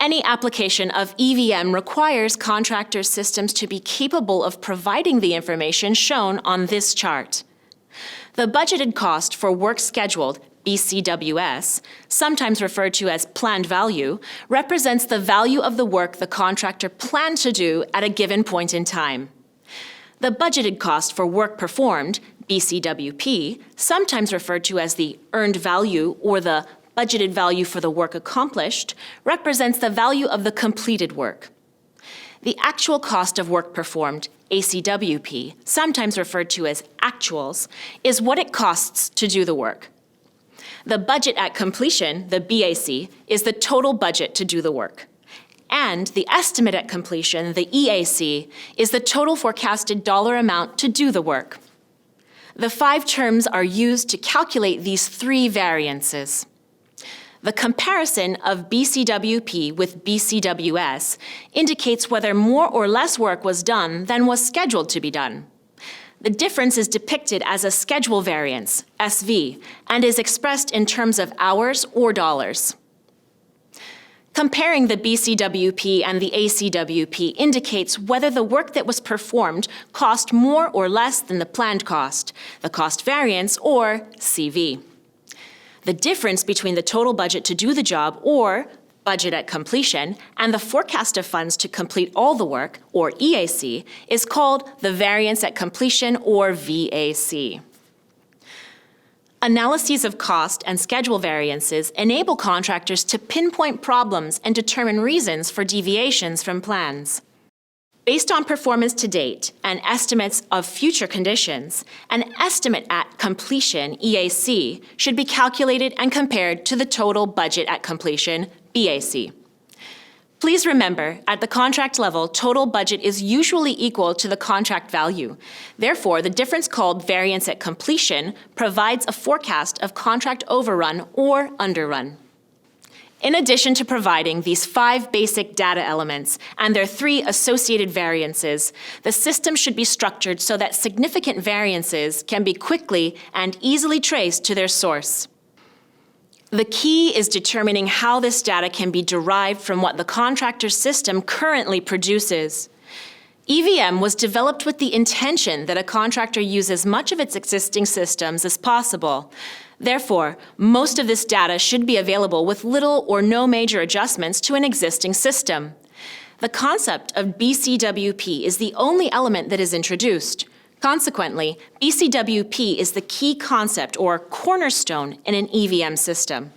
Any application of EVM requires contractor systems to be capable of providing the information shown on this chart. The budgeted cost for work scheduled, BCWS, sometimes referred to as planned value, represents the value of the work the contractor planned to do at a given point in time. The budgeted cost for work performed, BCWP, sometimes referred to as the earned value or the budgeted value for the work accomplished, represents the value of the completed work. The actual cost of work performed, ACWP, sometimes referred to as actuals, is what it costs to do the work. The budget at completion, the BAC, is the total budget to do the work. And the estimate at completion, the EAC, is the total forecasted dollar amount to do the work. The 5 terms are used to calculate these 3 variances. The comparison of BCWP with BCWS indicates whether more or less work was done than was scheduled to be done. The difference is depicted as a schedule variance, SV, and is expressed in terms of hours or dollars. Comparing the BCWP and the ACWP indicates whether the work that was performed cost more or less than the planned cost, the cost variance, or CV. The difference between the total budget to do the job, or budget at completion, and the forecast of funds to complete all the work, or EAC, is called the variance at completion, or VAC. Analyses of cost and schedule variances enable contractors to pinpoint problems and determine reasons for deviations from plans. Based on performance to date and estimates of future conditions, an estimate at completion, EAC, should be calculated and compared to the total budget at completion, BAC. Please remember, at the contract level, total budget is usually equal to the contract value. Therefore, the difference called variance at completion provides a forecast of contract overrun or underrun. In addition to providing these 5 basic data elements and their 3 associated variances, the system should be structured so that significant variances can be quickly and easily traced to their source. The key is determining how this data can be derived from what the contractor's system currently produces. EVM was developed with the intention that a contractor use as much of its existing systems as possible. Therefore, most of this data should be available with little or no major adjustments to an existing system. The concept of BCWP is the only element that is introduced. Consequently, BCWP is the key concept or cornerstone in an EVM system.